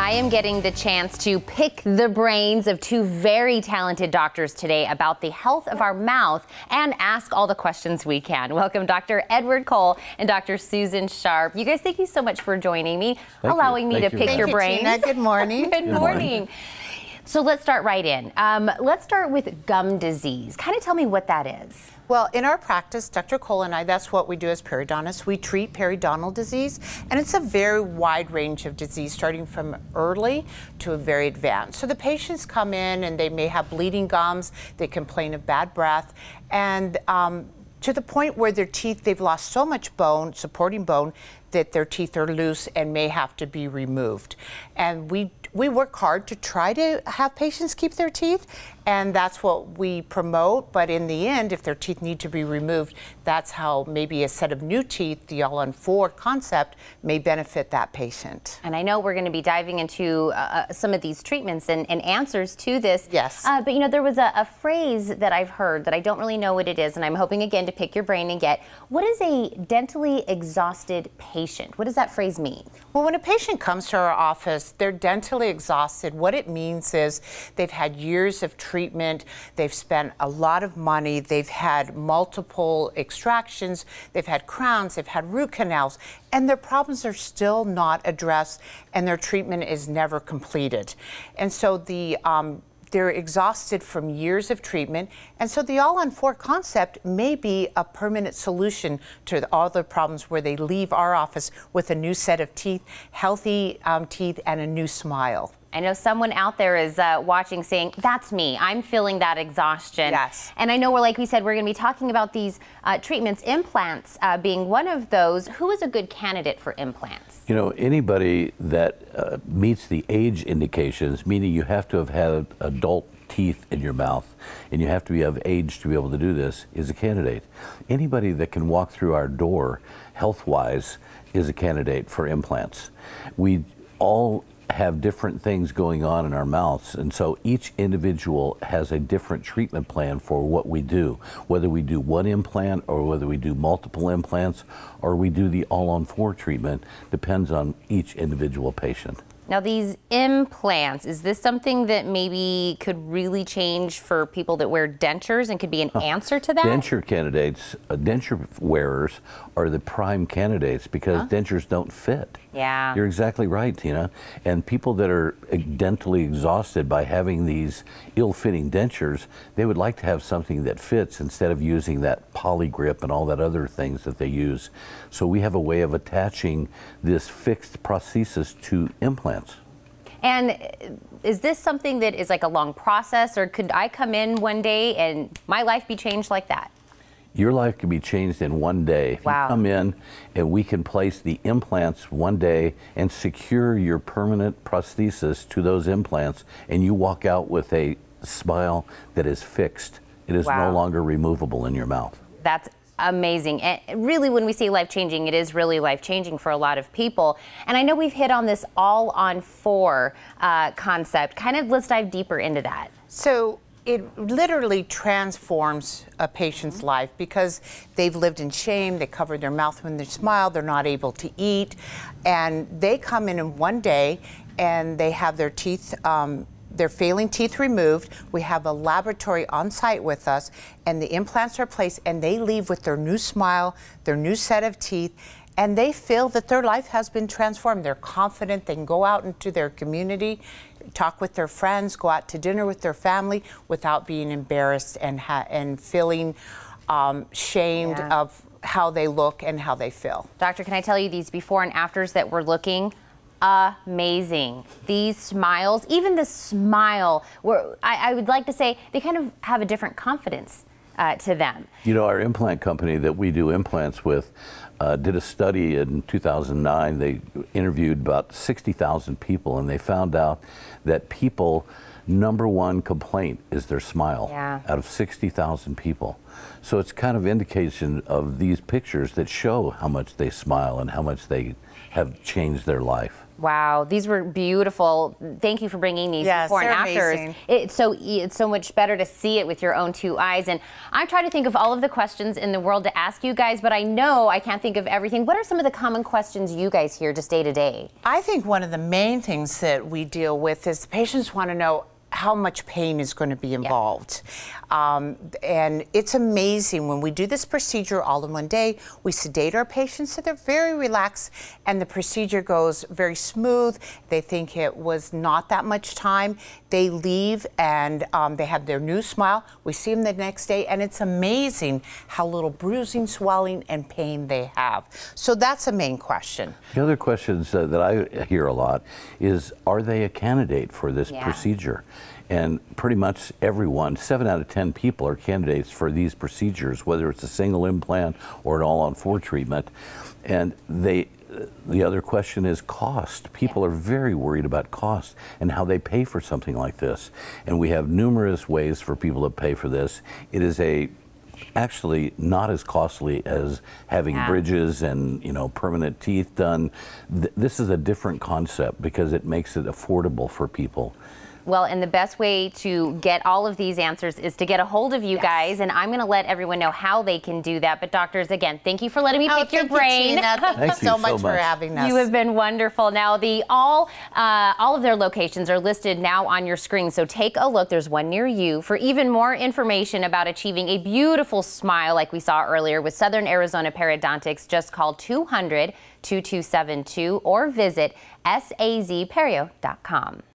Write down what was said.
I am getting the chance to pick the brains of two very talented doctors today about the health of our mouth and ask all the questions we can. Welcome Dr. Edward Cole and Dr. Susan Sharp. You guys, thank you so much for joining me, allowing me to pick your brains. Tina. Good morning. Good morning. So let's start right in. Let's start with gum disease. Kind of tell me what that is. Well, in our practice, Dr. Cole and I, that's what we do as periodontists. We treat periodontal disease, and it's a very wide range of disease, starting from early to very advanced. So the patients come in and they may have bleeding gums, they complain of bad breath, and to the point where their teeth, they've lost so much bone, supporting bone, that their teeth are loose and may have to be removed. And we work hard to try to have patients keep their teeth, and that's what we promote. But in the end, if their teeth need to be removed, that's how maybe a set of new teeth, the all-on-4 concept, may benefit that patient. And I know we're going to be diving into some of these treatments and answers to this. Yes. But you know, there was a phrase that I've heard that I don't really know what it is, and I'm hoping again to pick your brain and get. What is a dentally exhausted patient? What does that phrase mean? Well, when a patient comes to our office, they're dentally exhausted. What it means is they've had years of treatment, they've spent a lot of money, they've had multiple extractions, they've had crowns, they've had root canals, and their problems are still not addressed, and their treatment is never completed. And so they're exhausted from years of treatment, and so the all-on-4 concept may be a permanent solution to all the problems where they leave our office with a new set of teeth, healthy teeth, and a new smile. I know someone out there is watching saying, that's me, I'm feeling that exhaustion. Yes. And I know like we said, we're going to be talking about these treatments, implants being one of those. Who is a good candidate for implants? You know, anybody that meets the age indications, meaning you have to have had adult teeth in your mouth and you have to be of age to be able to do this, is a candidate. Anybody that can walk through our door health-wise is a candidate for implants. We all have different things going on in our mouths, and so each individual has a different treatment plan for what we do, whether we do one implant or whether we do multiple implants or we do the all-on-4 treatment, depends on each individual patient. Now these implants, is this something that maybe could really change for people that wear dentures and could be an answer to that? Denture candidates, denture wearers are the prime candidates because dentures don't fit. Yeah. You're exactly right, Tina. And people that are dentally exhausted by having these ill-fitting dentures, they would like to have something that fits instead of using that poly grip and all that other things that they use. So we have a way of attaching this fixed prosthesis to implants. And is this something that is like a long process, or could I come in one day and my life be changed like that? Your life can be changed in one day. Wow. You come in and we can place the implants one day and secure your permanent prosthesis to those implants, and you walk out with a smile that is fixed. It is no longer removable in your mouth. That's amazing. And really, when we say life-changing, it is really life-changing for a lot of people. And I know we've hit on this all-on-4 concept. Kind of, let's dive deeper into that. So it literally transforms a patient's life because they've lived in shame, they cover their mouth when they smile, they're not able to eat, and they come in one day and they have their teeth, their failing teeth removed. We have a laboratory on site with us, and the implants are placed, and they leave with their new smile, their new set of teeth, and they feel that their life has been transformed. They're confident, they can go out into their community, talk with their friends, go out to dinner with their family without being embarrassed and feeling shamed of how they look and how they feel. Doctor, can I tell you these before and afters that we're looking? Amazing. These smiles, even the smile, I would like to say they kind of have a different confidence to them. You know, our implant company that we do implants with did a study in 2009. They interviewed about 60,000 people, and they found out that people, #1 complaint is their smile out of 60,000 people. So it's kind of indication of these pictures that show how much they smile and how much they have changed their life. Wow, these were beautiful. Thank you for bringing these Yes, before and they're afters. amazing. It's so much better to see it with your own two eyes. And I try to think of all of the questions in the world to ask you guys, but I know I can't think of everything. What are some of the common questions you guys hear just day to day? I think one of the main things that we deal with is the patients want to know how much pain is going to be involved. And it's amazing when we do this procedure all in one day, we sedate our patients so they're very relaxed and the procedure goes very smooth. They think it was not that much time. They leave and they have their new smile. We see them the next day and it's amazing how little bruising, swelling, and pain they have. So that's a main question. The other questions that I hear a lot is, are they a candidate for this procedure? And pretty much everyone, 7 out of 10 people are candidates for these procedures, whether it's a single implant or an all-on-4 treatment. And the other question is cost. People are very worried about cost and how they pay for something like this. And we have numerous ways for people to pay for this. It is actually not as costly as having bridges and, you know, permanent teeth done. This is a different concept because it makes it affordable for people. Well, and the best way to get all of these answers is to get a hold of you guys, and I'm going to let everyone know how they can do that. But doctors, again, thank you for letting me pick your brain. Thank you so much for having us. You have been wonderful. Now, all of their locations are listed now on your screen, so take a look. There's one near you. For even more information about achieving a beautiful smile like we saw earlier with Southern Arizona Periodontics, just call 200-2272 or visit sazperio.com.